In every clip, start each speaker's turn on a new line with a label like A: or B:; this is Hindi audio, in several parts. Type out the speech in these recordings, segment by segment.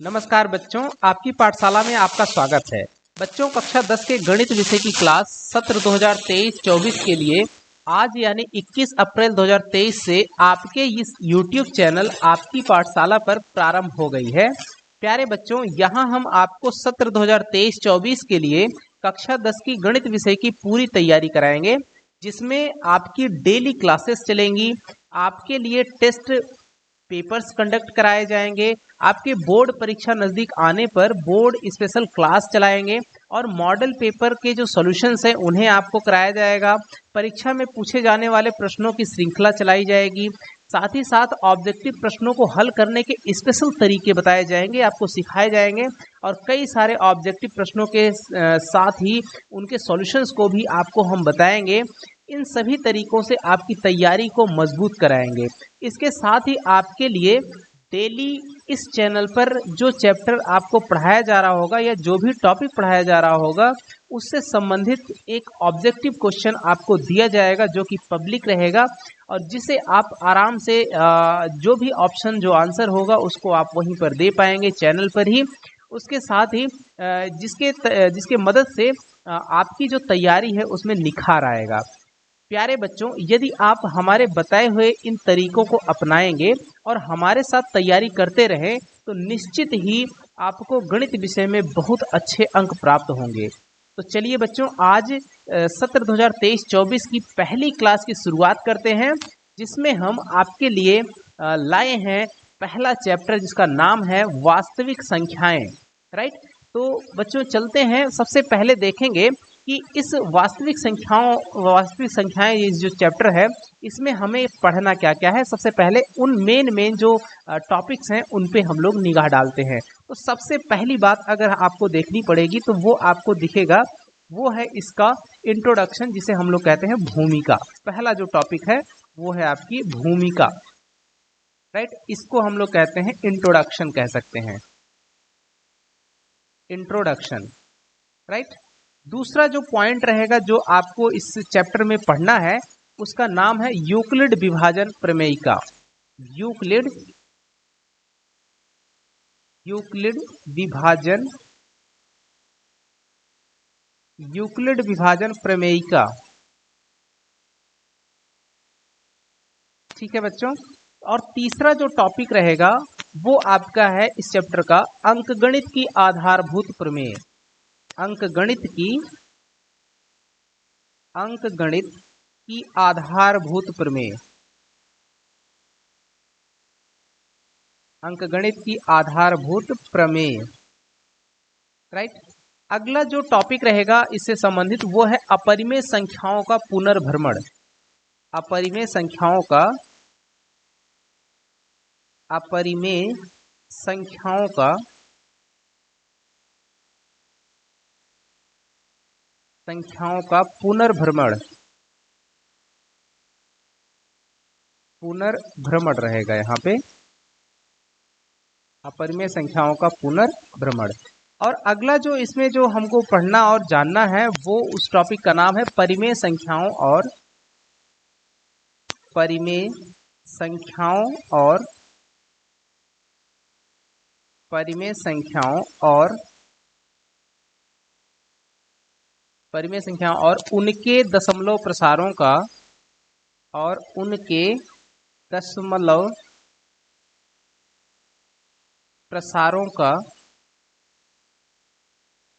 A: नमस्कार बच्चों, आपकी पाठशाला में आपका स्वागत है। बच्चों, कक्षा 10 के गणित विषय की क्लास सत्र 2023-24 के लिए आज यानी 21 अप्रैल 2023 से आपके इस YouTube चैनल आपकी पाठशाला पर प्रारंभ हो गई है। प्यारे बच्चों, यहाँ हम आपको सत्र 2023-24 के लिए कक्षा 10 की गणित विषय की पूरी तैयारी कराएंगे, जिसमें आपकी डेली क्लासेस चलेंगी, आपके लिए टेस्ट पेपर्स कंडक्ट कराए जाएंगे, आपके बोर्ड परीक्षा नज़दीक आने पर बोर्ड स्पेशल क्लास चलाएंगे और मॉडल पेपर के जो सॉल्यूशंस हैं उन्हें आपको कराया जाएगा। परीक्षा में पूछे जाने वाले प्रश्नों की श्रृंखला चलाई जाएगी। साथ ही साथ ऑब्जेक्टिव प्रश्नों को हल करने के स्पेशल तरीके बताए जाएंगे, आपको सिखाए जाएंगे और कई सारे ऑब्जेक्टिव प्रश्नों के साथ ही उनके सॉल्यूशंस को भी आपको हम बताएंगे। इन सभी तरीकों से आपकी तैयारी को मजबूत कराएंगे। इसके साथ ही आपके लिए डेली इस चैनल पर जो चैप्टर आपको पढ़ाया जा रहा होगा या जो भी टॉपिक पढ़ाया जा रहा होगा उससे संबंधित एक ऑब्जेक्टिव क्वेश्चन आपको दिया जाएगा, जो कि पब्लिक रहेगा और जिसे आप आराम से जो भी ऑप्शन जो आंसर होगा उसको आप वहीं पर दे पाएंगे चैनल पर ही। उसके साथ ही जिसके मदद से आपकी जो तैयारी है उसमें निखार आएगा। प्यारे बच्चों, यदि आप हमारे बताए हुए इन तरीकों को अपनाएंगे और हमारे साथ तैयारी करते रहें तो निश्चित ही आपको गणित विषय में बहुत अच्छे अंक प्राप्त होंगे। तो चलिए बच्चों, आज सत्र 2023-24 की पहली क्लास की शुरुआत करते हैं, जिसमें हम आपके लिए लाए हैं पहला चैप्टर, जिसका नाम है वास्तविक संख्याएं। राइट, तो बच्चों चलते हैं। सबसे पहले देखेंगे कि इस वास्तविक संख्याएं ये जो चैप्टर है इसमें हमें पढ़ना क्या क्या है। सबसे पहले उन मेन जो टॉपिक्स हैं उन पे हम लोग निगाह डालते हैं। तो सबसे पहली बात अगर आपको देखनी पड़ेगी तो वो आपको दिखेगा, वो है इसका इंट्रोडक्शन, जिसे हम लोग कहते हैं भूमिका। पहला जो टॉपिक है वो है आपकी भूमिका। राइट, इसको हम लोग कहते हैं इंट्रोडक्शन, कह सकते हैं इंट्रोडक्शन। राइट, दूसरा जो पॉइंट रहेगा जो आपको इस चैप्टर में पढ़ना है उसका नाम है यूक्लिड विभाजन प्रमेयिका। यूक्लिड विभाजन प्रमेयिका। ठीक है बच्चों। और तीसरा जो टॉपिक रहेगा वो आपका है इस चैप्टर का अंकगणित की आधारभूत प्रमेय। अंकगणित की आधारभूत प्रमेय। अंकगणित की आधारभूत प्रमेय। राइट, अगला जो टॉपिक रहेगा इससे संबंधित वो है अपरिमेय संख्याओं का पुनर्भ्रमण। अपरिमेय संख्याओं का पुनर्भ्रमण रहेगा यहाँ पे, अपरिमेय संख्याओं का पुनर्भ्रमण। और अगला जो इसमें जो हमको पढ़ना और जानना है वो उस टॉपिक का नाम है परिमेय संख्याओं और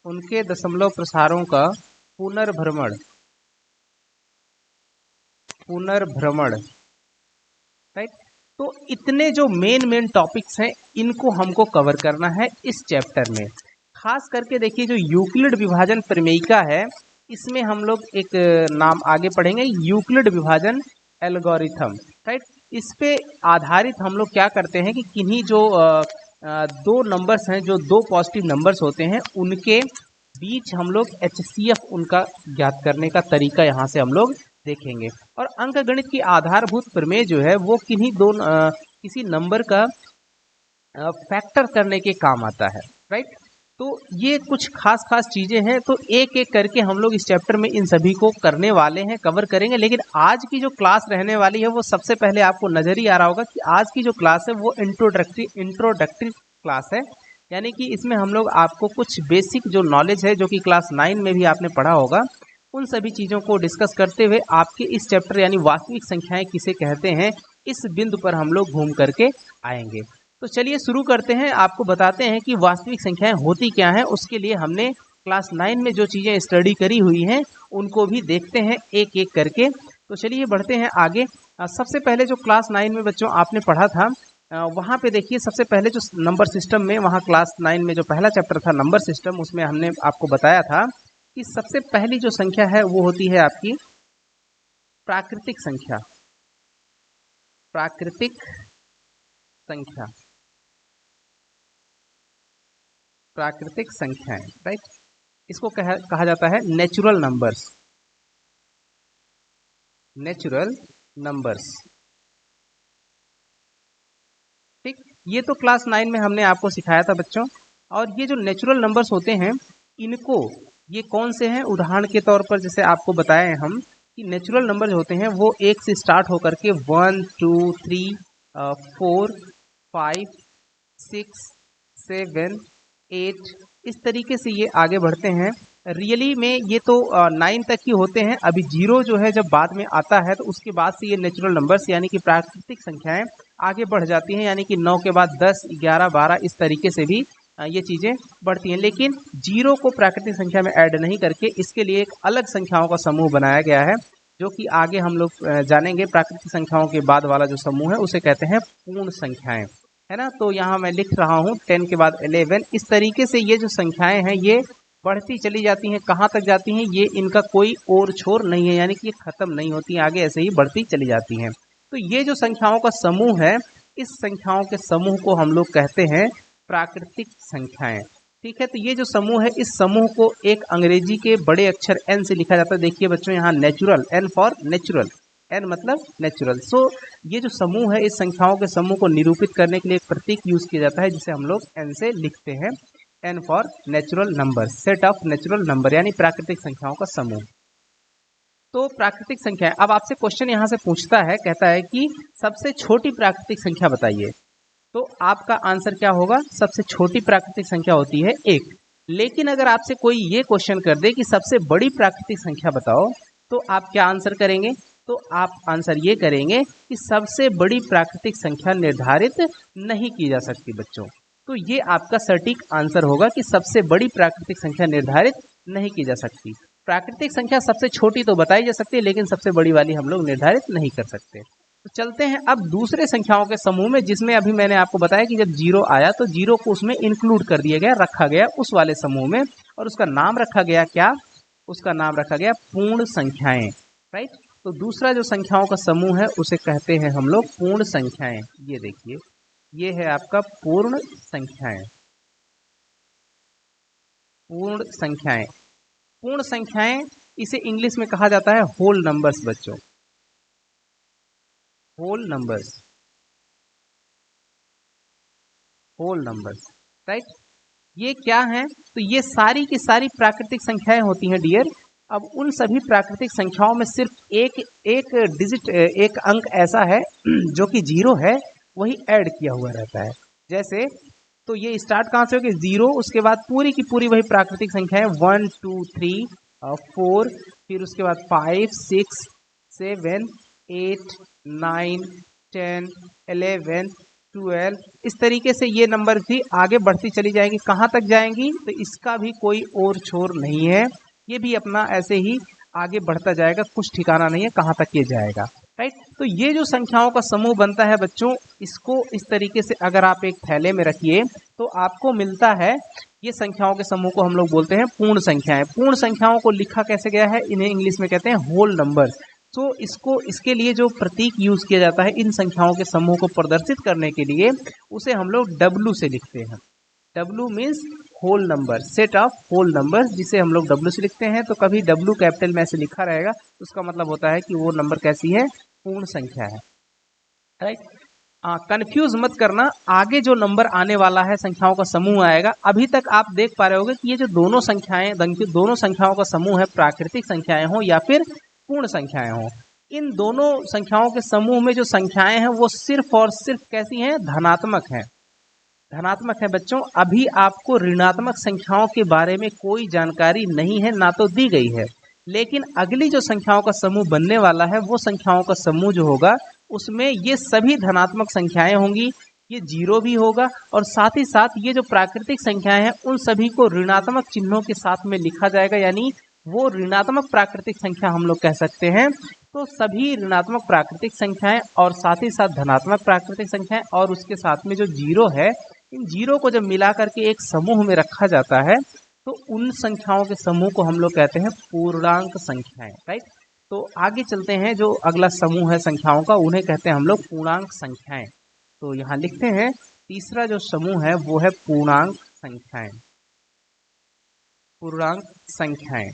A: उनके दशमलव प्रसारों का पुनर्भ्रमण। राइट, तो इतने जो मेन टॉपिक्स हैं इनको हमको कवर करना है इस चैप्टर में। खास करके देखिए, जो यूक्लिड विभाजन प्रमेयिका है इसमें हम लोग एक नाम आगे पढ़ेंगे, यूक्लिड विभाजन एल्गोरिथम। राइट, इस पे आधारित हम लोग क्या करते हैं कि किन्हीं जो दो नंबर्स हैं, जो दो पॉजिटिव नंबर्स होते हैं, उनके बीच हम लोग HCF उनका ज्ञात करने का तरीका यहाँ से हम लोग देखेंगे। और अंकगणित की आधारभूत प्रमेय जो है वो किसी नंबर का फैक्टर करने के काम आता है। राइट, तो ये कुछ खास चीजें हैं, तो एक एक करके हम लोग इस चैप्टर में इन सभी को करने वाले हैं, कवर करेंगे। लेकिन आज की जो क्लास रहने वाली है वो सबसे पहले आपको नजर ही आ रहा होगा कि आज की जो क्लास है वो इंट्रोडक्टरी क्लास है। यानी कि इसमें हम लोग आपको कुछ बेसिक जो नॉलेज है जो कि क्लास 9 में भी आपने पढ़ा होगा, उन सभी चीज़ों को डिस्कस करते हुए आपके इस चैप्टर यानी वास्तविक संख्याएं किसे कहते हैं, इस बिंदु पर हम लोग घूम करके आएंगे। तो चलिए शुरू करते हैं, आपको बताते हैं कि वास्तविक संख्याएं होती क्या हैं। उसके लिए हमने क्लास 9 में जो चीज़ें स्टडी करी हुई हैं उनको भी देखते हैं एक एक करके। तो चलिए बढ़ते हैं आगे। सबसे पहले जो क्लास 9 में बच्चों आपने पढ़ा था, वहाँ पे देखिए सबसे पहले जो नंबर सिस्टम में, वहाँ क्लास 9 में जो पहला चैप्टर था नंबर सिस्टम, उसमें हमने आपको बताया था कि सबसे पहली जो संख्या है वो होती है आपकी प्राकृतिक संख्या। प्राकृतिक संख्या, प्राकृतिक संख्याएं, राइट। इसको कहा जाता है नेचुरल नंबर्स। नेचुरल नंबर्स, ठीक। ये तो क्लास 9 में हमने आपको सिखाया था बच्चों। और ये जो नेचुरल नंबर्स होते हैं, इनको, ये कौन से हैं, उदाहरण के तौर पर जैसे आपको बताए हैं हम कि नेचुरल नंबर जो होते हैं वो 1 से स्टार्ट होकर के 1 2 3 4 5 6 7 8 इस तरीके से ये आगे बढ़ते हैं। रियली में ये तो 9 तक ही होते हैं। अभी 0 जो है जब बाद में आता है तो उसके बाद से ये नेचुरल नंबर्स यानी कि प्राकृतिक संख्याएं आगे बढ़ जाती हैं, यानी कि 9 के बाद 10 11 12 इस तरीके से भी ये चीज़ें बढ़ती हैं। लेकिन 0 को प्राकृतिक संख्या में ऐड नहीं करके इसके लिए एक अलग संख्याओं का समूह बनाया गया है, जो कि आगे हम लोग जानेंगे। प्राकृतिक संख्याओं के बाद वाला जो समूह है उसे कहते हैं पूर्ण संख्याएं, है ना। तो यहाँ मैं लिख रहा हूँ 10 के बाद 11। इस तरीके से ये जो संख्याएं हैं ये बढ़ती चली जाती हैं। कहाँ तक जाती हैं, ये इनका कोई और छोर नहीं है, यानी कि ये खत्म नहीं होती, आगे ऐसे ही बढ़ती चली जाती हैं। तो ये जो संख्याओं का समूह है, इस संख्याओं के समूह को हम लोग कहते हैं प्राकृतिक संख्याएं, ठीक है। तो ये जो समूह है, इस समूह को एक अंग्रेजी के बड़े अक्षर एन से लिखा जाता है। देखिए बच्चों यहाँ natural, N for natural, N मतलब नेचुरल। सो ये जो समूह है, इस संख्याओं के समूह को निरूपित करने के लिए एक प्रतीक यूज किया जाता है जिसे हम लोग एन से लिखते हैं। N for natural number, set of natural number, यानी प्राकृतिक संख्याओं का समूह। तो प्राकृतिक संख्या, अब आपसे क्वेश्चन यहाँ से पूछता है, कहता है कि सबसे छोटी प्राकृतिक संख्या बताइए। तो आपका आंसर क्या होगा, सबसे छोटी प्राकृतिक संख्या होती है 1। लेकिन अगर आपसे कोई ये क्वेश्चन कर दे कि सबसे बड़ी प्राकृतिक संख्या बताओ, तो आप क्या आंसर करेंगे। तो आप आंसर ये करेंगे कि सबसे बड़ी प्राकृतिक संख्या निर्धारित नहीं की जा सकती बच्चों। तो ये आपका सटीक आंसर होगा कि सबसे बड़ी प्राकृतिक संख्या निर्धारित नहीं की जा सकती। प्राकृतिक संख्या सबसे छोटी तो बताई जा सकती है, लेकिन सबसे बड़ी वाली हम लोग निर्धारित नहीं कर सकते। तो चलते हैं अब दूसरे संख्याओं के समूह में, जिसमें अभी मैंने आपको बताया कि जब 0 आया तो 0 को उसमें इंक्लूड कर दिया गया, रखा गया उस वाले समूह में, और उसका नाम रखा गया क्या, उसका नाम रखा गया पूर्ण संख्याएं, राइट। तो दूसरा जो संख्याओं का समूह है उसे कहते हैं हम लोग पूर्ण संख्याएं। ये देखिए, ये है आपका पूर्ण संख्याएं। पूर्ण संख्याएं, पूर्ण संख्याएं, इसे इंग्लिश में कहा जाता है होल नंबर्स बच्चों, whole numbers, whole numbers, right. ये क्या है, तो ये सारी की सारी प्राकृतिक संख्याएं होती हैं डियर। अब उन सभी प्राकृतिक संख्याओं में सिर्फ एक एक डिजिट, एक अंक ऐसा है जो कि 0 है, वही ऐड किया हुआ रहता है। जैसे, तो ये स्टार्ट कहाँ से होगी, 0, उसके बाद पूरी की पूरी वही प्राकृतिक संख्या है 1 2 3 4, फिर उसके बाद 5 6 7 8 9 10 11 12, इस तरीके से ये नंबर भी आगे बढ़ती चली जाएंगी। कहाँ तक जाएंगी, तो इसका भी कोई और छोर नहीं है, ये भी अपना ऐसे ही आगे बढ़ता जाएगा, कुछ ठिकाना नहीं है कहाँ तक ये जाएगा, राइट। तो ये जो संख्याओं का समूह बनता है बच्चों, इसको इस तरीके से अगर आप एक थैले में रखिए तो आपको मिलता है, ये संख्याओं के समूह को हम लोग बोलते हैं पूर्ण संख्याएं। पूर्ण संख्याओं को लिखा कैसे गया है, इन्हें इंग्लिश में कहते हैं होल नंबर्स। तो इसको, इसके लिए जो प्रतीक यूज किया जाता है इन संख्याओं के समूह को प्रदर्शित करने के लिए, उसे हम लोग W से लिखते हैं। W means whole number, set of whole number, जिसे हम लोग W से लिखते हैं। तो कभी W कैपिटल में ऐसे लिखा रहेगा, उसका मतलब होता है कि वो नंबर कैसी है, पूर्ण संख्या है, राइट। कंफ्यूज मत करना, आगे जो नंबर आने वाला है, संख्याओं का समूह आएगा। अभी तक आप देख पा रहे होंगे कि ये जो दोनों संख्याएं, दोनों संख्याओं का समूह है, प्राकृतिक संख्याएं हो या फिर पूर्ण संख्याएं हो, इन दोनों संख्याओं के समूह में जो संख्याएं हैं वो सिर्फ और सिर्फ कैसी हैं, धनात्मक हैं, धनात्मक है बच्चों। अभी आपको ऋणात्मक संख्याओं के बारे में कोई जानकारी नहीं है, ना तो दी गई है। लेकिन अगली जो संख्याओं का समूह बनने वाला है, वो संख्याओं का समूह जो होगा उसमें ये सभी धनात्मक संख्याएं होंगी, ये जीरो भी होगा, और साथ ही साथ ये जो प्राकृतिक संख्याएं हैं उन सभी को ऋणात्मक चिन्हों के साथ में लिखा जाएगा, यानी वो ऋणात्मक प्राकृतिक संख्या हम लोग कह सकते हैं। तो सभी ऋणात्मक प्राकृतिक संख्याएं और साथ ही साथ धनात्मक प्राकृतिक संख्याएं और उसके साथ में जो जीरो है, इन जीरो को जब मिला करके एक समूह में रखा जाता है तो उन संख्याओं के समूह को हम लोग कहते हैं पूर्णांक संख्याएं। राइट, तो आगे चलते हैं, जो अगला समूह है संख्याओं का उन्हें कहते हैं हम लोग पूर्णांक संख्याएं। तो यहाँ लिखते हैं तीसरा जो समूह है वो है पूर्णांक संख्याएं। पूर्णांक संख्याएं,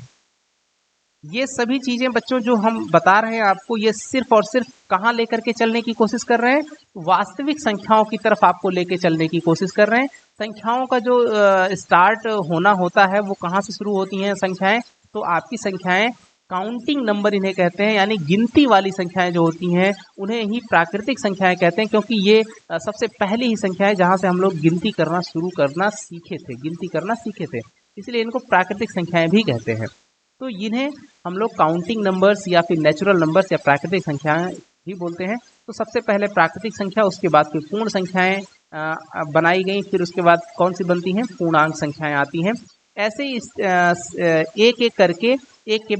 A: ये सभी चीजें बच्चों जो हम बता रहे हैं आपको, ये सिर्फ और सिर्फ कहाँ लेकर के चलने की कोशिश कर रहे हैं, वास्तविक संख्याओं की तरफ आपको लेके चलने की कोशिश कर रहे हैं। संख्याओं का जो स्टार्ट होना होता है वो कहाँ से शुरू होती हैं संख्याएं, तो आपकी संख्याएं काउंटिंग नंबर इन्हें कहते हैं, यानी गिनती वाली संख्याएं जो होती हैं उन्हें ही प्राकृतिक संख्याएं कहते हैं, क्योंकि ये सबसे पहली ही संख्या है जहाँ से हम लोग गिनती करना शुरू करना सीखे थे, गिनती करना सीखे थे, इसलिए इनको प्राकृतिक संख्याएं भी कहते हैं। तो इन्हें हम लोग काउंटिंग नंबर्स या फिर नेचुरल नंबर्स या प्राकृतिक संख्याएं भी बोलते हैं। तो सबसे पहले प्राकृतिक संख्या, उसके बाद फिर पूर्ण संख्याएं बनाई गई, फिर उसके बाद कौन सी बनती हैं, पूर्णांक संख्याएं आती हैं। ऐसे ही एक एक करके एक के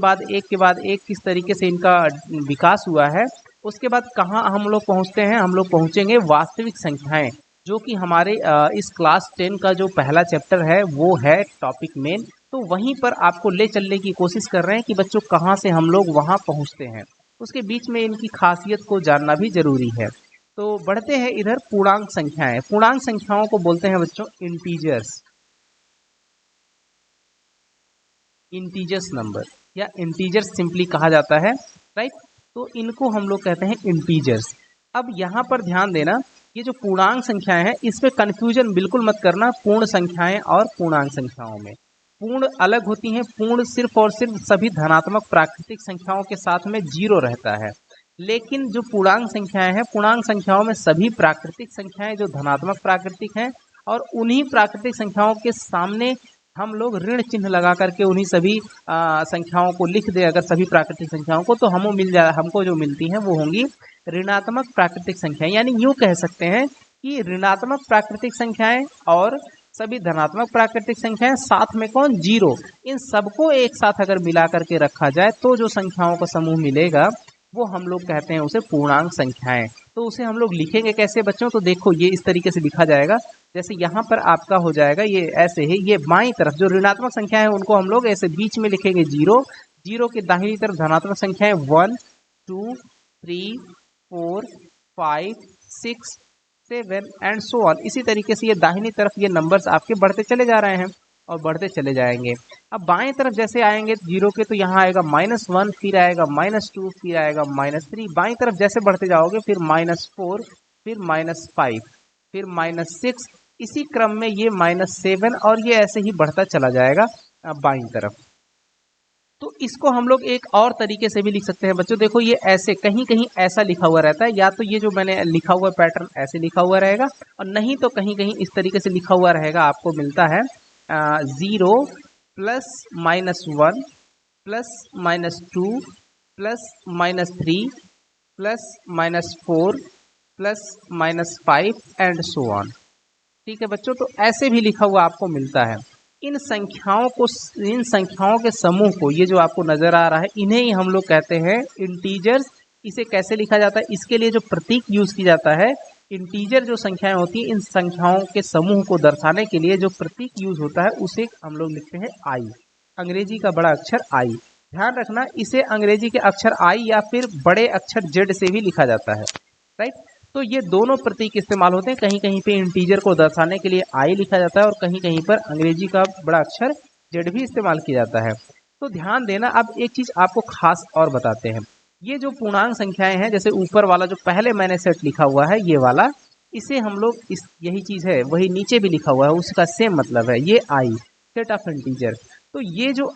A: बाद एक किस तरीके से इनका विकास हुआ है। उसके बाद कहाँ हम लोग पहुँचते हैं, हम लोग पहुँचेंगे वास्तविक संख्याएं, जो कि हमारे इस क्लास 10 का जो पहला चैप्टर है वो है टॉपिक मेन। तो वहीं पर आपको ले चलने की कोशिश कर रहे हैं कि बच्चों कहाँ से हम लोग वहाँ पहुँचते हैं, उसके बीच में इनकी खासियत को जानना भी जरूरी है। तो बढ़ते हैं इधर पूर्णांक संख्याएं। पूर्णांक संख्याओं को बोलते हैं बच्चों इंटीजर्स, इंटीजर्स नंबर या इंटीजर्स सिंपली कहा जाता है। राइट, तो इनको हम लोग कहते हैं इंटीजर्स। अब यहाँ पर ध्यान देना, ये जो पूर्णांक संख्याएं हैं इसमें कंफ्यूजन बिल्कुल मत करना पूर्ण संख्याएं और पूर्णांक संख्याओं में। पूर्ण अलग होती हैं, पूर्ण सिर्फ और सिर्फ सभी धनात्मक प्राकृतिक संख्याओं के साथ में जीरो रहता है, लेकिन जो पूर्णांक संख्याएं हैं, पूर्णांक संख्याओं में सभी प्राकृतिक संख्याएं जो धनात्मक प्राकृतिक हैं, और उन्हीं प्राकृतिक संख्याओं के सामने हम लोग ऋण चिन्ह लगा करके उन्हीं सभी संख्याओं को लिख दे अगर सभी प्राकृतिक संख्याओं को, तो हमको जो मिलती हैं वो होंगी ऋणात्मक प्राकृतिक संख्याएं। यानी यूं कह सकते हैं कि ऋणात्मक प्राकृतिक संख्याएं और सभी धनात्मक प्राकृतिक संख्याएं, साथ में कौन, जीरो, इन सबको एक साथ अगर मिला करके रखा जाए तो जो संख्याओं का समूह मिलेगा वो हम लोग कहते हैं उसे पूर्णांक संख्याएं। तो उसे हम लोग लिखेंगे कैसे बच्चों, तो देखो ये इस तरीके से लिखा जाएगा, जैसे यहाँ पर आपका हो जाएगा ये ऐसे ही, ये बाईं तरफ जो ऋणात्मक संख्या है उनको हम लोग ऐसे बीच में लिखेंगे जीरो, जीरो के दाहिनी तरफ धनात्मक संख्याएं 1 2 3 4 5 6 7 एंड सो ऑन। इसी तरीके से ये दाहिनी तरफ ये नंबर्स आपके बढ़ते चले जा रहे हैं और बढ़ते चले जाएंगे। अब बाएं तरफ जैसे आएंगे जीरो के, तो यहाँ आएगा -1, फिर आएगा -2, फिर आएगा -3। बाएं तरफ जैसे बढ़ते जाओगे फिर -4, फिर -5, फिर -6, इसी क्रम में ये -7 और ये ऐसे ही बढ़ता चला जाएगा बाईं तरफ। तो इसको हम लोग एक और तरीके से भी लिख सकते हैं बच्चों। देखो ये ऐसे कहीं कहीं ऐसा लिखा हुआ रहता है, या तो ये जो मैंने लिखा हुआ पैटर्न ऐसे लिखा हुआ रहेगा, और नहीं तो कहीं कहीं इस तरीके से लिखा हुआ रहेगा, आपको मिलता है 0 +-1 +-2 +-3 +-4 +-5 एंड सो ऑन। ठीक है बच्चों, तो ऐसे भी लिखा हुआ आपको मिलता है। इन संख्याओं के समूह को, ये जो आपको नजर आ रहा है, इन्हें ही हम लोग कहते हैं इंटीजर्स। इसे कैसे लिखा जाता है, इसके लिए जो प्रतीक यूज की जाता है, इंटीजर जो संख्याएं होती हैं, इन संख्याओं के समूह को दर्शाने के लिए जो प्रतीक यूज होता है उसे हम लोग लिखते हैं आई, अंग्रेजी का बड़ा अक्षर आई। ध्यान रखना, इसे अंग्रेजी के अक्षर आई या फिर बड़े अक्षर जेड से भी लिखा जाता है। राइट, तो ये दोनों प्रतीक इस्तेमाल होते हैं। कहीं कहीं पे इंटीजर को दर्शाने के लिए आई लिखा जाता है और कहीं कहीं पर अंग्रेजी का बड़ा अक्षर जेड भी इस्तेमाल किया जाता है। तो ध्यान देना, अब एक चीज आपको खास और बताते हैं। ये जो पूर्णांक संख्याएं हैं, जैसे ऊपर वाला जो पहले मैंने सेट लिखा हुआ है ये वाला, इसे हम लोग यही चीज है, वही नीचे भी लिखा हुआ है, उसका सेम मतलब है, ये आई सेट ऑफ इंटीजर। तो ये जो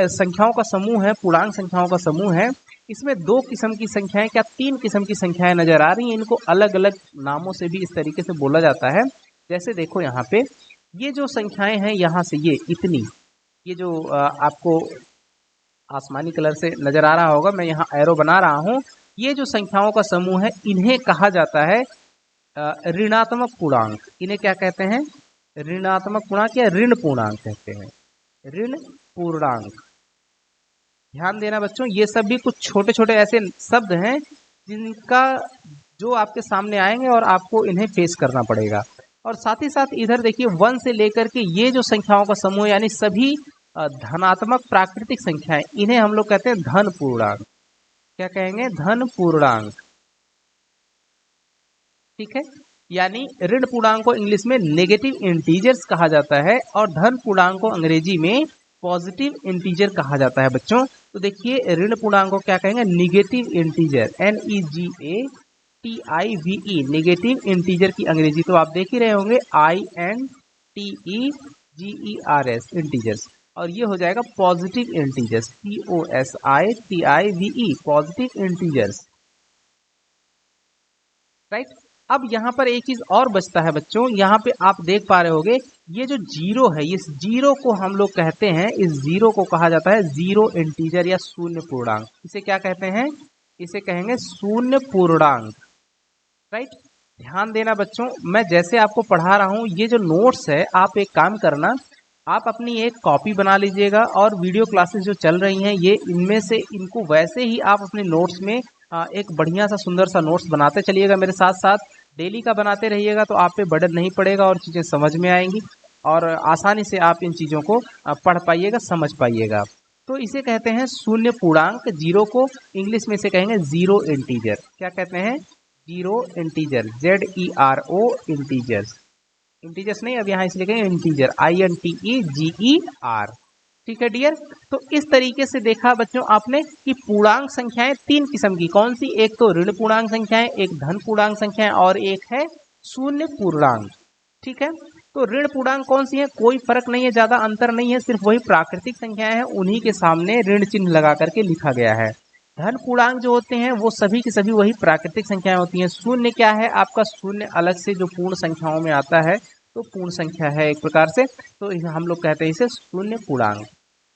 A: संख्याओं का समूह है, पूर्णांक संख्याओं का समूह है, इसमें 2 किस्म की संख्याएं, क्या 3 किस्म की संख्याएं नजर आ रही हैं। इनको अलग अलग नामों से भी इस तरीके से बोला जाता है। जैसे देखो यहाँ पे ये जो संख्याएं हैं यहाँ से ये इतनी, ये जो आपको आसमानी कलर से नजर आ रहा होगा, मैं यहाँ एरो बना रहा हूँ, ये जो संख्याओं का समूह है इन्हें कहा जाता है ऋणात्मक पूर्णांक। इन्हें क्या कहते हैं? ऋणात्मक पूर्णांक या ऋण पूर्णांक कहते हैं, ऋण पूर्णांक। ध्यान देना बच्चों, ये सब भी कुछ छोटे छोटे ऐसे शब्द हैं जिनका जो आपके सामने आएंगे और आपको इन्हें फेस करना पड़ेगा। और साथ ही साथ इधर देखिए 1 से लेकर के ये जो संख्याओं का समूह यानी सभी धनात्मक प्राकृतिक संख्याएं, इन्हें हम लोग कहते हैं धन पूर्णांक। क्या कहेंगे? धन पूर्णांक। ठीक है, यानी ऋण पूर्णांक को इंग्लिश में नेगेटिव इंटीजर्स कहा जाता है और धन पूर्णांक को अंग्रेजी में पॉजिटिव इंटीजर कहा जाता है बच्चों। तो देखिए ऋण पूर्णांक को क्या कहेंगे? Negative integer, NEGATIVE, negative integer की अंग्रेजी तो आप देख ही रहे होंगे, INTEGERS, इंटीजर्स। और ये हो जाएगा positive integers, POSITIVE, positive integers. Right. अब यहाँ पर एक चीज और बचता है बच्चों, यहाँ पे आप देख पा रहे होंगे ये जो जीरो है, इस जीरो को हम लोग कहते हैं, इस जीरो को कहा जाता है जीरो इंटीजर या शून्य पूर्णांक। इसे क्या कहते हैं? इसे कहेंगे शून्य पूर्णांक। राइट। ध्यान देना बच्चों, मैं जैसे आपको पढ़ा रहा हूँ, ये जो नोट्स है आप एक काम करना, आप अपनी एक कॉपी बना लीजिएगा और वीडियो क्लासेस जो चल रही हैं ये इनमें से इनको वैसे ही आप अपने नोट्स में एक बढ़िया सा सुंदर सा नोट्स बनाते चलिएगा, मेरे साथ साथ डेली का बनाते रहिएगा, तो आप पे बर्डन नहीं पड़ेगा और चीज़ें समझ में आएंगी और आसानी से आप इन चीज़ों को पढ़ पाइएगा, समझ पाइएगा। तो इसे कहते हैं शून्य पूर्णांक। जीरो को इंग्लिश में इसे कहेंगे जीरो इंटीजर। क्या कहते हैं? Zero integer, ZERO integers. Integers नहीं, अब यहाँ इसलिए कहेंगे इंटीजर, INTEGER। ठीक है डियर। तो इस तरीके से देखा बच्चों आपने कि पूर्णांक संख्याएं तीन किस्म की, कौन सी? एक तो ऋण पूर्णांक संख्याएं, एक धन पूर्णांक संख्याएं और एक है शून्य पूर्णांक। ठीक है, तो ऋण पूर्णांक कौन सी है? कोई फर्क नहीं है, ज्यादा अंतर नहीं है, सिर्फ वही प्राकृतिक संख्याएं हैं, उन्हीं के सामने ऋण चिन्ह लगा करके लिखा गया है। धन पूर्णांक जो होते हैं वो सभी की सभी वही प्राकृतिक संख्याएं होती हैं। शून्य क्या है? आपका शून्य अलग से जो पूर्ण संख्याओं में आता है, तो पूर्ण संख्या है एक प्रकार से, तो हम लोग कहते हैं इसे शून्य पूर्णांक।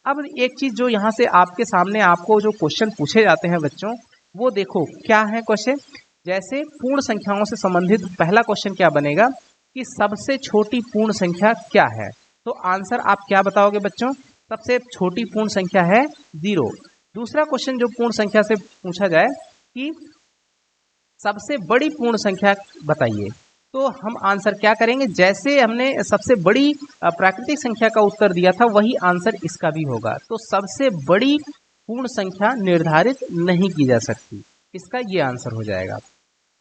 A: अब एक चीज जो यहाँ से आपके सामने आपको जो क्वेश्चन पूछे जाते हैं बच्चों, वो देखो क्या है क्वेश्चन। जैसे पूर्ण संख्याओं से संबंधित पहला क्वेश्चन क्या बनेगा कि सबसे छोटी पूर्ण संख्या क्या है? तो आंसर आप क्या बताओगे बच्चों? सबसे छोटी पूर्ण संख्या है 0। दूसरा क्वेश्चन जो पूर्ण संख्या से पूछा जाए कि सबसे बड़ी पूर्ण संख्या बताइए, तो हम आंसर क्या करेंगे? जैसे हमने सबसे बड़ी प्राकृतिक संख्या का उत्तर दिया था वही आंसर इसका भी होगा। तो सबसे बड़ी पूर्ण संख्या निर्धारित नहीं की जा सकती, इसका ये आंसर हो जाएगा।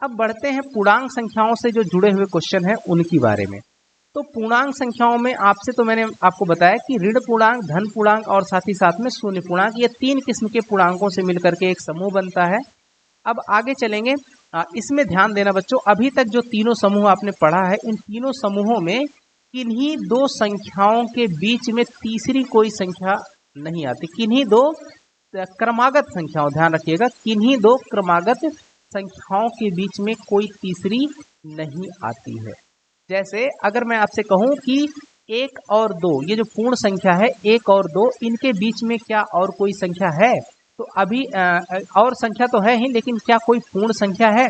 A: अब बढ़ते हैं पूर्णांक संख्याओं से जो जुड़े हुए क्वेश्चन हैं उनकी बारे में। तो पूर्णांक संख्याओं में आपसे तो मैंने आपको बताया कि ऋण पूर्णांक, धन पूर्णांक और साथ ही साथ में शून्य पूर्णांक, ये तीन किस्म के पूर्णांकों से मिलकर के एक समूह बनता है। अब आगे चलेंगे, इसमें ध्यान देना बच्चों, अभी तक जो तीनों समूह आपने पढ़ा है, इन तीनों समूहों में किन्हीं दो संख्याओं के बीच में तीसरी कोई संख्या नहीं आती। किन्हीं दो क्रमागत संख्याओं, ध्यान रखिएगा, किन्हीं दो क्रमागत संख्याओं के बीच में कोई तीसरी नहीं आती है। जैसे अगर मैं आपसे कहूं कि 1 और 2, ये जो पूर्ण संख्या है 1 और 2, इनके बीच में क्या और कोई संख्या है? तो अभी और संख्या तो है ही, लेकिन क्या कोई पूर्ण संख्या है?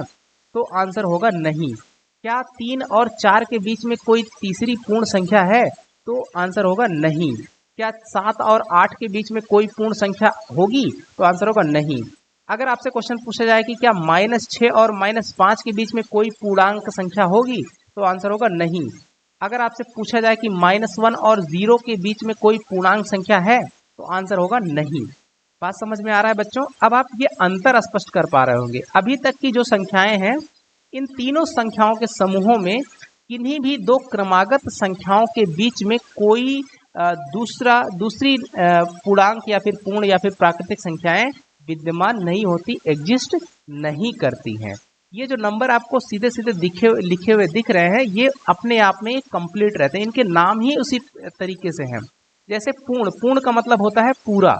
A: तो आंसर होगा नहीं। क्या 3 और 4 के बीच में कोई तीसरी पूर्ण संख्या है? तो आंसर होगा नहीं। क्या 7 और 8 के बीच में कोई पूर्ण संख्या होगी? तो आंसर होगा नहीं। अगर आपसे क्वेश्चन पूछा जाए कि क्या -6 और -5 के बीच में कोई पूर्णांक संख्या होगी? तो आंसर होगा नहीं। अगर आपसे पूछा जाए कि -1 और 0 के बीच में कोई पूर्णांक संख्या है? तो आंसर होगा नहीं। बात समझ में आ रहा है बच्चों? अब आप ये अंतर स्पष्ट कर पा रहे होंगे। अभी तक की जो संख्याएं हैं, इन तीनों संख्याओं के समूहों में किन्हीं भी दो क्रमागत संख्याओं के बीच में कोई दूसरी पूर्णांक या फिर पूर्ण या फिर प्राकृतिक संख्याएं विद्यमान नहीं होती, एग्जिस्ट नहीं करती हैं। ये जो नंबर आपको सीधे सीधे लिखे हुए दिख रहे हैं, ये अपने आप में कंप्लीट रहते हैं, इनके नाम ही उसी तरीके से हैं। जैसे पूर्ण, पूर्ण का मतलब होता है पूरा,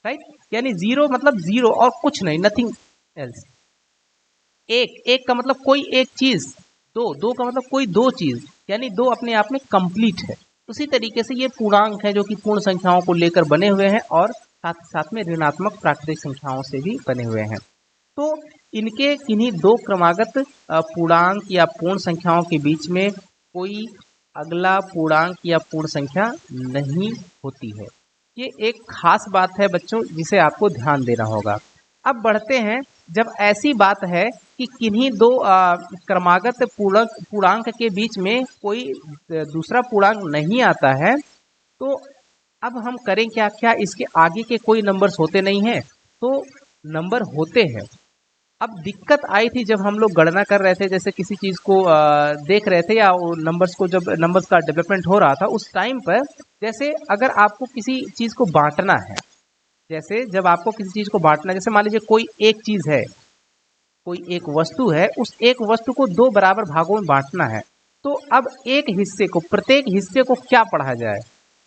A: राइट, यानी 0 मतलब 0 और कुछ नहीं, नथिंग एल्स। एक का मतलब कोई एक चीज, दो का मतलब कोई दो चीज, यानी 2 अपने आप में कंप्लीट है। उसी तरीके से ये पूर्णांक है जो कि पूर्ण संख्याओं को लेकर बने हुए हैं और साथ साथ में ऋणात्मक प्राकृतिक संख्याओं से भी बने हुए हैं। तो इनके किन्हीं 2 क्रमागत पूर्णांक या पूर्ण संख्याओं के बीच में कोई अगला पूर्णांक या पूर्ण संख्या नहीं होती है। ये एक खास बात है बच्चों, जिसे आपको ध्यान देना होगा। अब बढ़ते हैं, जब ऐसी बात है कि किन्हीं 2 क्रमागत पूर्णांक के बीच में कोई दूसरा पूर्णांक नहीं आता है, तो अब हम करें क्या? क्या इसके आगे के कोई नंबर्स होते नहीं हैं? तो नंबर होते हैं। अब दिक्कत आई थी जब हम लोग गणना कर रहे थे, जैसे किसी चीज़ को देख रहे थे या नंबर्स को, जब नंबर्स का डेवलपमेंट हो रहा था उस टाइम पर, जैसे अगर आपको किसी चीज़ को बांटना है, जैसे जब आपको किसी चीज़ को बांटना, जैसे मान लीजिए कोई एक चीज़ है, कोई एक वस्तु है, उस एक वस्तु को 2 बराबर भागों में बांटना है, तो अब एक हिस्से को, प्रत्येक हिस्से को क्या पढ़ा जाए?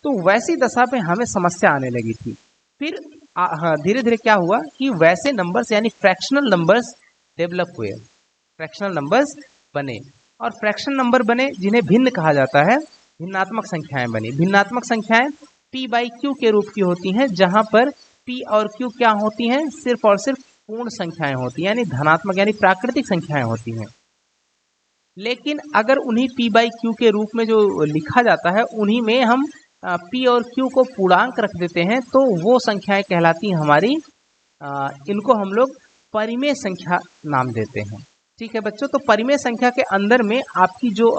A: तो वैसी दशा पे हमें समस्या आने लगी थी। फिर हाँ, धीरे धीरे क्या हुआ कि वैसे नंबर्स यानी फ्रैक्शनल नंबर्स डेवलप हुए, फ्रैक्शनल नंबर्स बने, और फ्रैक्शन नंबर बने जिन्हें भिन्न कहा जाता है, भिन्नात्मक संख्याएं बनी। भिन्नात्मक संख्याएं p/q के रूप की होती हैं, जहां पर p और q क्या होती हैं? सिर्फ और सिर्फ पूर्ण संख्याएं होती हैं, यानी धनात्मक यानी प्राकृतिक संख्याएं होती हैं। लेकिन अगर उन्हीं p/q के रूप में जो लिखा जाता है, उन्हीं में हम p और q को पूर्णांक रख देते हैं, तो वो संख्याएं कहलाती हैं हमारी, इनको हम लोग परिमेय संख्या नाम देते हैं। ठीक है बच्चों, तो परिमेय संख्या के अंदर में आपकी जो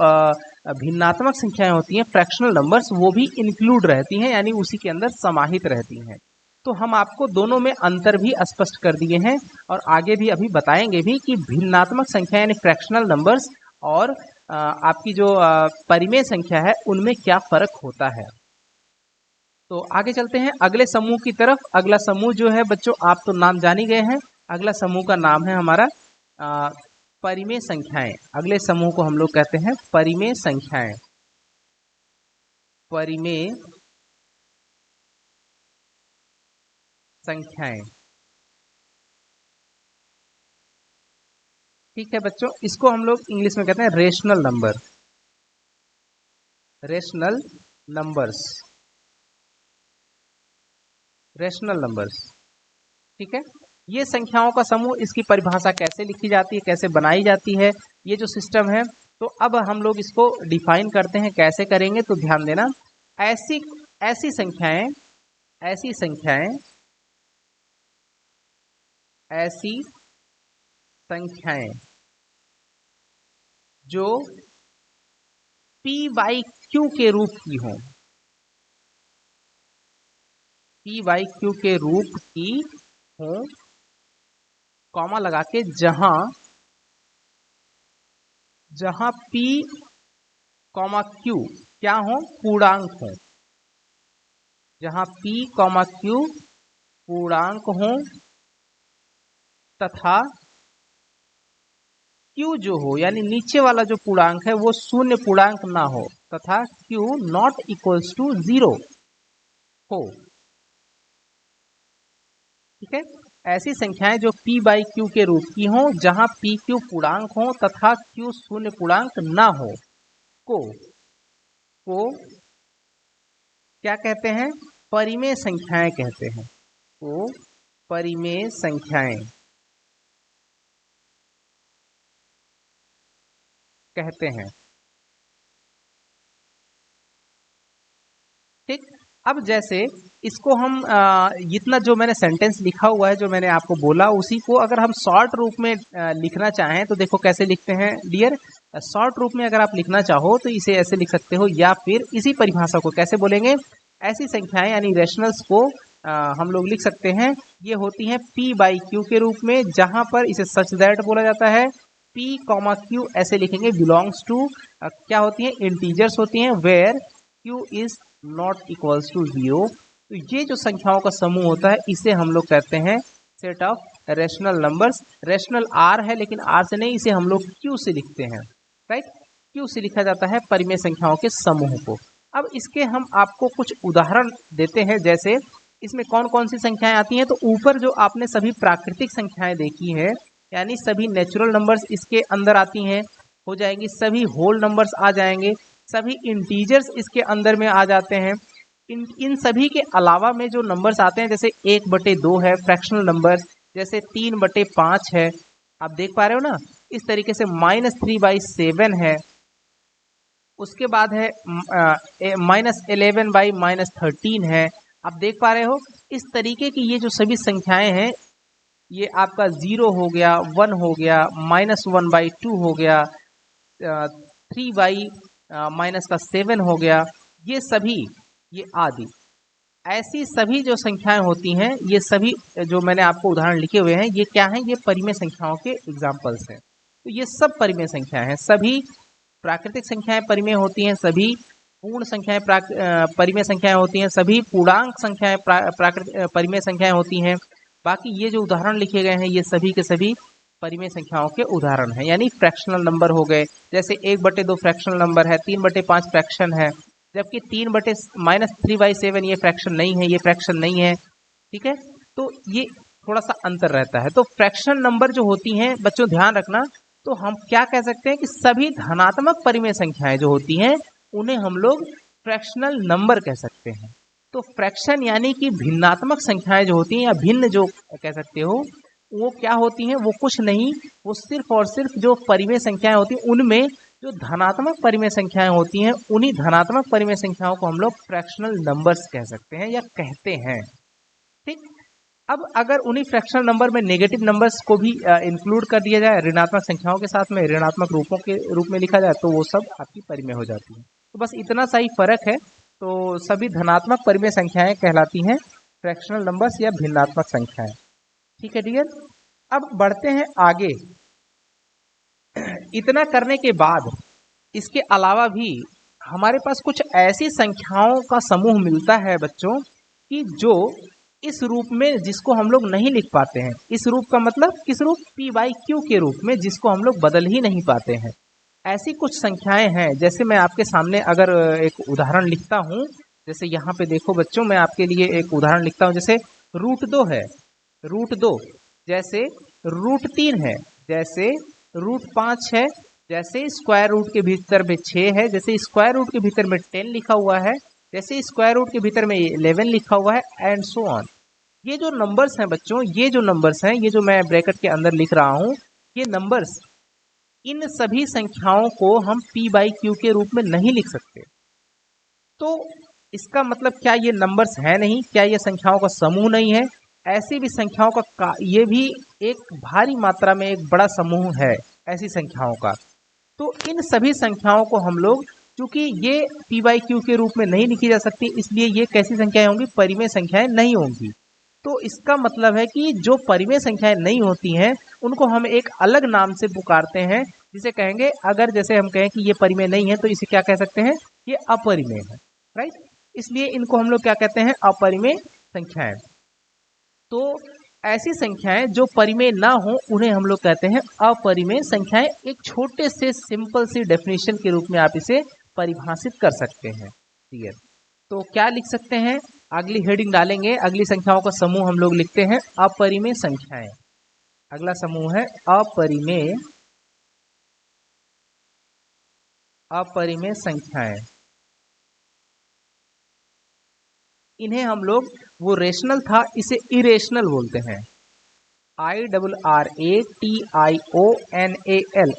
A: भिन्नात्मक संख्याएं होती हैं, फ्रैक्शनल नंबर्स, वो भी इंक्लूड रहती हैं, यानी उसी के अंदर समाहित रहती हैं। तो हम आपको दोनों में अंतर भी स्पष्ट कर दिए हैं, और आगे भी अभी बताएंगे भी कि भिन्नात्मक संख्या यानी फ्रैक्शनल नंबर्स और आपकी जो परिमेय संख्या है, उनमें क्या फर्क होता है। तो आगे चलते हैं अगले समूह की तरफ। अगला समूह जो है बच्चों, आप तो नाम जान ही गए हैं, अगला समूह का नाम है हमारा परिमेय संख्याएं। अगले समूह को हम लोग कहते हैं परिमेय संख्याएं। परिमेय संख्याएं, ठीक है बच्चों, इसको हम लोग इंग्लिश में कहते हैं rational number, rational numbers, rational numbers. ठीक है, ये संख्याओं का समूह, इसकी परिभाषा कैसे लिखी जाती है, कैसे बनाई जाती है, ये जो सिस्टम है, तो अब हम लोग इसको डिफाइन करते हैं। कैसे करेंगे तो ध्यान देना। ऐसी ऐसी संख्याएं ऐसी संख्याएं ऐसी संख्याएं जो p/q के रूप की हों, p/q के रूप की हों, कॉमा लगा के, जहां p, q क्या हो? पूर्णांक हो। जहां p, q पूर्णांक हो, तथा q जो हो, यानी नीचे वाला जो पूर्णांक है वो शून्य पूर्णांक ना हो, तथा q नॉट इक्वल्स टू 0 हो। ठीक है, ऐसी संख्याएं जो p/q के रूप की हों, जहां pq पूर्णांक हो तथा q शून्य पूर्णांक ना हो, को क्या कहते हैं? परिमेय संख्याएं कहते हैं। को परिमेय संख्याएं कहते हैं। ठीक, अब जैसे इसको हम इतना जो मैंने सेंटेंस लिखा हुआ है, जो मैंने आपको बोला, उसी को अगर हम शॉर्ट रूप में लिखना चाहें तो देखो कैसे लिखते हैं डियर। शॉर्ट रूप में अगर आप लिखना चाहो तो इसे ऐसे लिख सकते हो, या फिर इसी परिभाषा को कैसे बोलेंगे? ऐसी संख्याएं यानी रेशनल्स को हम लोग लिख सकते हैं, ये होती हैं p/q के रूप में, जहां पर इसे सच दैट बोला जाता है। p, q ऐसे लिखेंगे, बिलोंग्स टू क्या होती हैं? इंटीजर्स होती हैं, where q is not equals to 0। तो ये जो संख्याओं का समूह होता है, इसे हम लोग कहते हैं set of rational numbers. Rational R है, लेकिन आर से नहीं, इसे हम लोग क्यू से लिखते हैं। राइट, क्यू से लिखा जाता है परिमेय संख्याओं के समूह को। अब इसके हम आपको कुछ उदाहरण देते हैं, जैसे इसमें कौन कौन सी संख्याएं आती हैं। तो ऊपर जो आपने सभी प्राकृतिक संख्याएं देखी है, यानी सभी नेचुरल नंबर्स इसके अंदर आती हैं, हो जाएंगी। सभी होल नंबर्स आ जाएंगे, सभी इंटीजर्स इसके अंदर में आ जाते हैं। इन सभी के अलावा में जो नंबर्स आते हैं, जैसे 1/2 है फ्रैक्शनल नंबर, जैसे 3/5 है, आप देख पा रहे हो ना, इस तरीके से -3/7 है, उसके बाद है -11/-13 है, आप देख पा रहे हो। इस तरीके की ये जो सभी संख्याएं हैं, ये आपका 0 हो गया, 1 हो गया, -1/2 हो गया, 3/-7 हो गया, ये सभी, ये आदि ऐसी सभी जो संख्याएं होती हैं, ये सभी जो मैंने आपको उदाहरण लिखे हुए हैं, ये क्या हैं? ये परिमेय संख्याओं के एग्जाम्पल्स हैं। तो ये सब परिमेय संख्याएं हैं। सभी प्राकृतिक संख्याएं परिमेय होती हैं, सभी पूर्ण संख्याएं परिमेय संख्याएं होती हैं, सभी पूर्णांक संख्याएं प्राकृतिक परिमेय संख्याएं होती हैं। बाकी ये जो उदाहरण लिखे गए हैं, ये सभी के सभी परिमेय संख्याओं के उदाहरण हैं, यानी फ्रैक्शनल नंबर हो गए। जैसे 1/2 फ्रैक्शनल नंबर है, 3/5 फ्रैक्शन है, जबकि -3/7 ये फ्रैक्शन नहीं है, ये फ्रैक्शन नहीं है, ठीक है। तो ये थोड़ा सा अंतर रहता है। तो फ्रैक्शन नंबर जो होती हैं बच्चों, ध्यान रखना, तो हम क्या कह सकते हैं कि सभी धनात्मक परिमेय संख्याएं जो होती हैं, उन्हें हम लोग फ्रैक्शनल नंबर कह सकते हैं। तो फ्रैक्शन यानी कि भिन्नात्मक संख्याएं जो होती हैं, या भिन्न जो कह सकते हो, वो क्या होती हैं? वो कुछ नहीं, वो सिर्फ और सिर्फ जो परिमेय संख्याएं होती हैं, उनमें जो धनात्मक परिमेय संख्याएं होती हैं, उन्हीं धनात्मक परिमेय संख्याओं को हम लोग फ्रैक्शनल नंबर्स कह सकते हैं या कहते हैं, ठीक। अब अगर उन्हीं फ्रैक्शनल नंबर में नेगेटिव नंबर्स को भी इंक्लूड कर दिया जाए, ऋणात्मक संख्याओं के साथ में ऋणात्मक रूपों के रूप में लिखा जाए, तो वो सब आपकी परिमेय हो जाती है। तो बस इतना सा ही फर्क है। तो सभी धनात्मक परिमेय संख्याएं कहलाती हैं फ्रैक्शनल नंबर्स या भिन्नात्मक संख्याएं, ठीक है डियर। अब बढ़ते हैं आगे। इतना करने के बाद इसके अलावा भी हमारे पास कुछ ऐसी संख्याओं का समूह मिलता है बच्चों, कि जो इस रूप में, जिसको हम लोग नहीं लिख पाते हैं। इस रूप का मतलब किस रूप? P/Q के रूप में, जिसको हम लोग बदल ही नहीं पाते हैं। ऐसी कुछ संख्याएं हैं, जैसे मैं आपके सामने अगर एक उदाहरण लिखता हूं, जैसे यहाँ पे देखो बच्चों, मैं आपके लिए एक उदाहरण लिखता हूं, जैसे √2 है, √2, जैसे √3 है, जैसे √5 है, जैसे स्क्वायर रूट के भीतर में 6 है, जैसे स्क्वायर रूट के भीतर में 10 लिखा हुआ है, जैसे स्क्वायर रूट के भीतर में 11 लिखा हुआ है, एंड सो ऑन। ये जो नंबर्स हैं बच्चों, ये जो नंबर्स हैं, ये जो मैं ब्रैकेट के अंदर लिख रहा हूं, ये नंबर्स, इन सभी संख्याओं को हम P/Q के रूप में नहीं लिख सकते। तो इसका मतलब क्या ये नंबर्स है नहीं? क्या ये संख्याओं का समूह नहीं है? ऐसी भी संख्याओं का ये भी एक भारी मात्रा में एक बड़ा समूह है ऐसी संख्याओं का। तो इन सभी संख्याओं को हम लोग, चूंकि ये P/Q के रूप में नहीं लिखी जा सकती, इसलिए ये कैसी संख्याएं होंगी? परिमेय संख्याएं नहीं होंगी। तो इसका मतलब है कि जो परिमेय संख्याएं नहीं होती हैं, उनको हम एक अलग नाम से पुकारते हैं, जिसे कहेंगे, अगर जैसे हम कहें कि ये परिमेय नहीं है, तो इसे क्या कह सकते हैं? ये अपरिमेय है, राइट। इसलिए इनको हम लोग क्या कहते हैं? अपरिमेय संख्याएं। तो ऐसी संख्याएं जो परिमेय ना हो, उन्हें हम लोग कहते हैं अपरिमेय संख्याएं। एक छोटे से सिंपल सी डेफिनेशन के रूप में आप इसे परिभाषित कर सकते हैं, ठीक है। तो क्या लिख सकते हैं? अगली हेडिंग डालेंगे, अगली संख्याओं का समूह हम लोग लिखते हैं अपरिमेय संख्याएं। अगला समूह है अपरिमेय संख्याएं। इन्हें हम लोग, वो रेशनल था, इसे इरेशनल बोलते हैं। IRRATIONAL,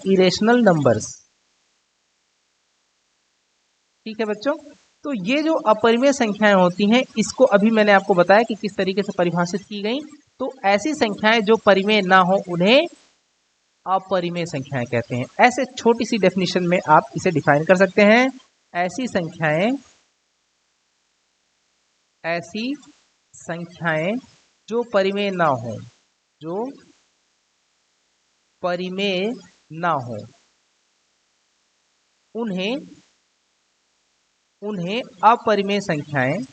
A: इरेशनल नंबर्स, ठीक है बच्चों। तो ये जो अपरिमेय संख्याएं होती हैं, इसको अभी मैंने आपको बताया कि किस तरीके से परिभाषित की गई। तो ऐसी संख्याएं जो परिमेय ना हो, उन्हें अपरिमेय संख्याएं कहते हैं। ऐसे छोटी सी डेफिनेशन में आप इसे डिफाइन कर सकते हैं। ऐसी संख्याएं जो परिमेय ना हो, जो परिमेय ना हो, उन्हें अपरिमेय संख्याएं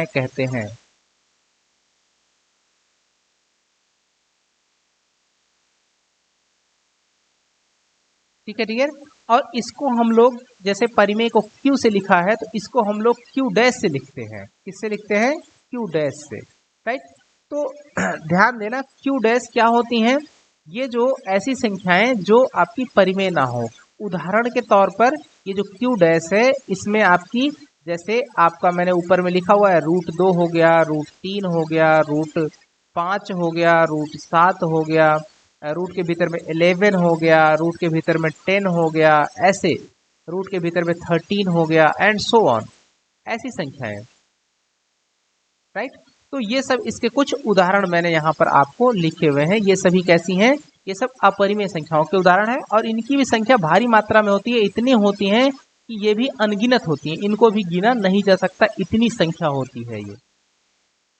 A: कहते हैं। ठीक है डियर। और इसको हम लोग, जैसे परिमेय को Q से लिखा है, तो इसको हम लोग Q डैश से लिखते हैं। किससे लिखते हैं? Q डैश से, राइट। तो ध्यान देना, Q डैश क्या होती हैं? ये जो ऐसी संख्याएं जो आपकी परिमेय ना हो। उदाहरण के तौर पर ये जो क्यू डैश है, इसमें आपकी जैसे आपका मैंने ऊपर में लिखा हुआ है √2 हो गया, √3 हो गया, √5 हो गया, √7 हो गया, रूट के भीतर में 11 हो गया, रूट के भीतर में 10 हो गया, ऐसे रूट के भीतर में 13 हो गया एंड सो ऑन, ऐसी संख्याएं, राइट। तो ये सब इसके कुछ उदाहरण मैंने यहाँ पर आपको लिखे हुए हैं। ये सभी कैसी हैं? ये सब अपरिमेय संख्याओं के उदाहरण हैं और इनकी भी संख्या भारी मात्रा में होती है। इतनी होती हैं कि ये भी अनगिनत होती हैं, इनको भी गिना नहीं जा सकता, इतनी संख्या होती है ये।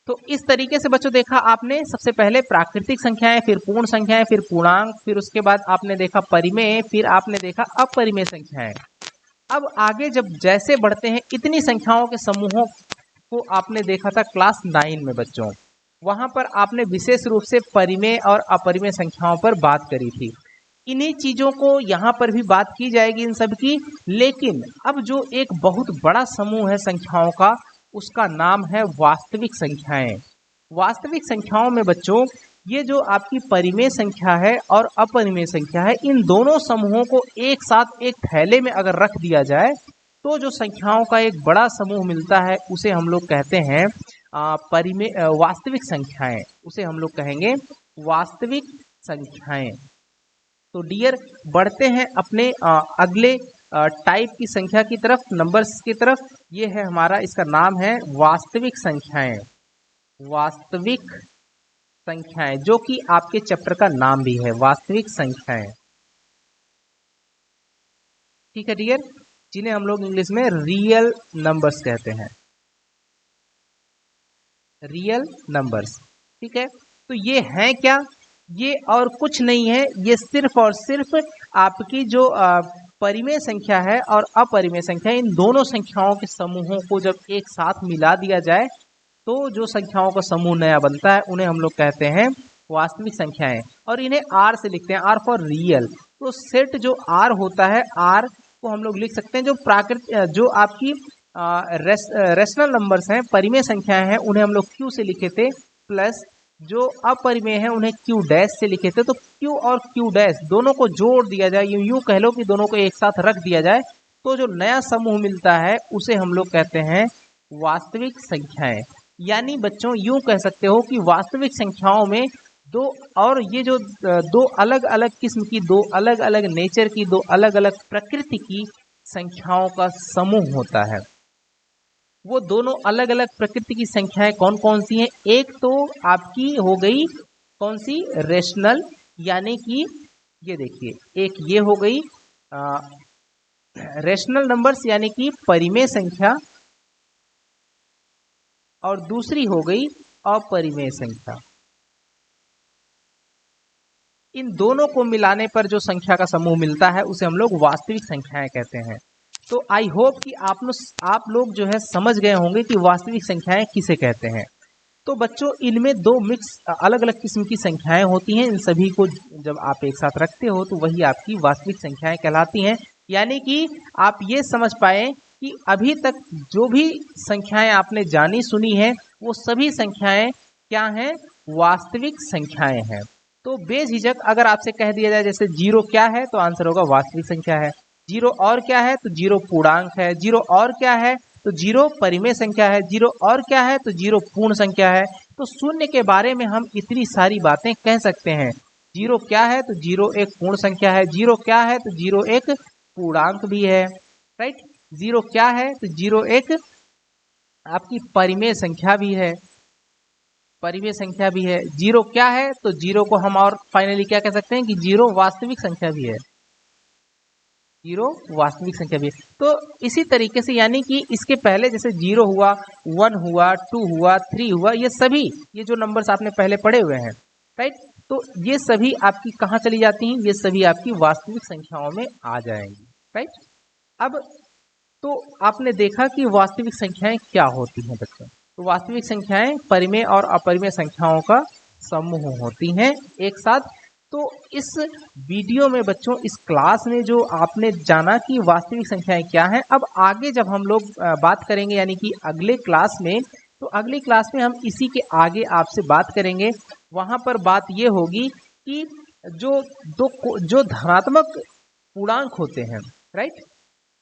A: तो इस तरीके से बच्चों देखा आपने सबसे पहले प्राकृतिक संख्याएं, फिर पूर्ण संख्याएं, फिर पूर्णांक, फिर उसके बाद आपने देखा परिमेय, फिर आपने देखा अपरिमेय संख्याएं। अब आगे जब जैसे बढ़ते हैं, इतनी संख्याओं के समूहों को आपने देखा था क्लास 9 में बच्चों। वहां पर आपने विशेष रूप से परिमेय और अपरिमेय संख्याओं पर बात करी थी। इन्हीं चीजों को यहाँ पर भी बात की जाएगी इन सब की, लेकिन अब जो एक बहुत बड़ा समूह है संख्याओं का, उसका नाम है वास्तविक संख्याएं। वास्तविक संख्याओं में बच्चों ये जो आपकी परिमेय संख्या है और अपरिमेय संख्या है, इन दोनों समूहों को एक साथ एक थैले में अगर रख दिया जाए तो जो संख्याओं का एक बड़ा समूह मिलता है उसे हम लोग कहते हैं वास्तविक संख्याएं। उसे हम लोग कहेंगे वास्तविक संख्याएं। तो डियर बढ़ते हैं अपने अगले टाइप की संख्या की तरफ, नंबर्स की तरफ। ये है हमारा, इसका नाम है वास्तविक संख्याएं। वास्तविक संख्याएं जो कि आपके चैप्टर का नाम भी है, वास्तविक संख्याएं। ठीक है डियर, जिन्हें हम लोग इंग्लिश में रियल नंबर्स कहते हैं, रियल नंबर्स। ठीक है, तो ये हैं क्या? ये और कुछ नहीं है, ये सिर्फ और सिर्फ आपकी जो परिमेय संख्या है और अपरिमेय संख्या, इन दोनों संख्याओं के समूहों को जब एक साथ मिला दिया जाए तो जो संख्याओं का समूह नया बनता है उन्हें हम लोग कहते हैं वास्तविक संख्याएं। और इन्हें आर से लिखते हैं, आर फॉर रियल। तो सेट जो आर होता है, आर को हम लोग लिख सकते हैं जो जो आपकी रेशनल नंबर्स हैं, परिमेय संख्याएं हैं, उन्हें हम लोग क्यू से लिखे थे, प्लस जो अपरिमेय है उन्हें क्यू डैश से लिखे थे। तो क्यू और क्यू डैश दोनों को जोड़ दिया जाए, यूं कह लो कि दोनों को एक साथ रख दिया जाए, तो जो नया समूह मिलता है उसे हम लोग कहते हैं वास्तविक संख्याएं। यानी बच्चों यूं कह सकते हो कि वास्तविक संख्याओं में दो, और ये जो दो अलग अलग किस्म की, दो अलग अलग नेचर की, दो अलग अलग प्रकृति की संख्याओं का समूह होता है। वो दोनों अलग अलग प्रकृति की संख्याएं कौन कौन सी हैं? एक तो आपकी हो गई कौन सी? रेशनल, यानी कि ये देखिए, एक ये हो गई रेशनल नंबर्स यानी कि परिमेय संख्या, और दूसरी हो गई अपरिमेय संख्या। इन दोनों को मिलाने पर जो संख्या का समूह मिलता है उसे हम लोग वास्तविक संख्याएं कहते हैं। तो आई होप कि आप लोग जो है समझ गए होंगे कि वास्तविक संख्याएं किसे कहते हैं। तो बच्चों इनमें दो मिक्स अलग अलग किस्म की संख्याएं होती हैं, इन सभी को जब आप एक साथ रखते हो तो वही आपकी वास्तविक संख्याएं कहलाती हैं। यानी कि आप ये समझ पाए कि अभी तक जो भी संख्याएं आपने जानी सुनी है वो सभी संख्याएं क्या हैं? वास्तविक संख्याएं हैं। तो बेझिझक अगर आपसे कह दिया जाए जैसे 0 क्या है, तो आंसर होगा वास्तविक संख्या है। 0 और क्या है? तो 0 पूर्णांक है। 0 और क्या है? तो 0 परिमेय संख्या है। 0 और क्या है? तो 0 पूर्ण संख्या है। तो शून्य के बारे में हम इतनी सारी बातें कह सकते हैं। 0 क्या है? तो 0 एक पूर्ण संख्या है। 0 क्या है? तो 0 एक पूर्णांक भी है, राइट। 0 क्या है? तो 0 एक आपकी परिमेय संख्या भी है, परिमेय संख्या भी है। 0 क्या है? तो 0 को हम और फाइनली क्या कह सकते हैं कि 0 वास्तविक संख्या भी है। 0 वास्तविक संख्या भी है। तो इसी तरीके से यानी कि इसके पहले जैसे 0 हुआ, 1 हुआ, 2 हुआ, 3 हुआ, ये जो नंबर्स आपने पहले पढ़े हुए हैं, राइट, तो ये सभी आपकी कहाँ चली जाती हैं? ये सभी आपकी वास्तविक संख्याओं में आ जाएंगी, राइट। अब तो आपने देखा कि वास्तविक संख्याएं क्या होती हैं बच्चों। तो वास्तविक संख्याएं परिमेय और अपरिमेय संख्याओं का समूह होती हैं एक साथ। तो इस वीडियो में बच्चों, इस क्लास में जो आपने जाना कि वास्तविक संख्याएं क्या हैं, अब आगे जब हम लोग बात करेंगे यानी कि अगले क्लास में, तो अगली क्लास में हम इसी के आगे आपसे बात करेंगे। वहां पर बात ये होगी कि जो धनात्मक पूर्णांक होते हैं, राइट,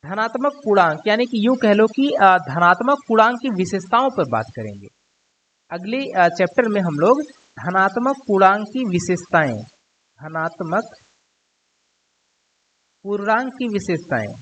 A: धनात्मक पूर्णांक यानी कि यूं कह लो कि धनात्मक पूर्णांक की विशेषताओं पर बात करेंगे। अगले चैप्टर में हम लोग धनात्मक पूर्णांक की विशेषताएं, धनात्मक पूर्णांक की विशेषताएं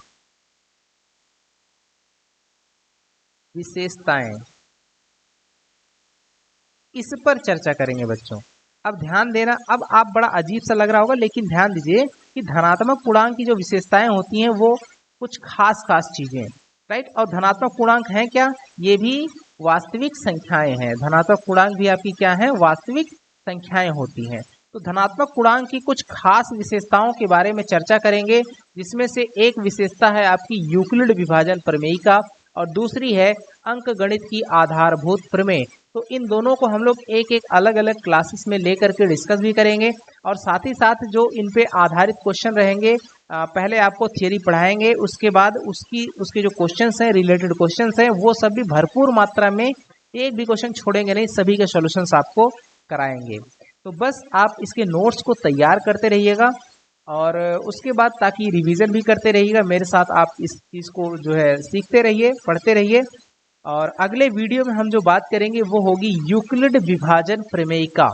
A: इस पर चर्चा करेंगे बच्चों। अब ध्यान देना, अब आप बड़ा अजीब सा लग रहा होगा, लेकिन ध्यान दीजिए कि धनात्मक पूर्णांक की जो विशेषताएं होती हैं वो कुछ खास चीजें, राइट। और धनात्मक पूर्णांक हैं क्या? ये भी वास्तविक संख्याएं हैं। धनात्मक पूर्णांक भी आपकी क्या है? वास्तविक संख्याएं होती हैं। तो धनात्मक पूर्णांक की कुछ खास विशेषताओं के बारे में चर्चा करेंगे, जिसमें से एक विशेषता है आपकी यूक्लिड विभाजन प्रमेय का, और दूसरी है अंकगणित की आधारभूत प्रमेय। तो इन दोनों को हम लोग एक एक अलग अलग क्लासेस में लेकर के डिस्कस भी करेंगे, और साथ ही साथ जो इन पे आधारित क्वेश्चन रहेंगे, पहले आपको थियरी पढ़ाएंगे, उसके बाद उसके जो क्वेश्चंस हैं, रिलेटेड क्वेश्चंस हैं, वो सब भी भरपूर मात्रा में, एक भी क्वेश्चन छोड़ेंगे नहीं, सभी के सॉल्यूशंस आपको कराएंगे। तो बस आप इसके नोट्स को तैयार करते रहिएगा, और उसके बाद ताकि रिवीजन भी करते रहिएगा मेरे साथ। आप इस चीज़ को जो है सीखते रहिए, पढ़ते रहिए। और अगले वीडियो में हम जो बात करेंगे वो होगी यूक्लिड विभाजन प्रमेय का।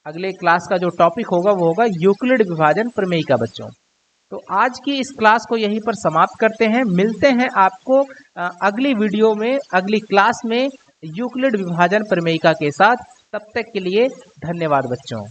A: अगले क्लास का जो टॉपिक होगा वो होगा यूक्लिड विभाजन प्रमेय का बच्चों। तो आज की इस क्लास को यहीं पर समाप्त करते हैं। मिलते हैं आपको अगली वीडियो में, अगली क्लास में यूक्लिड विभाजन प्रमेय के साथ। तब तक के लिए धन्यवाद बच्चों।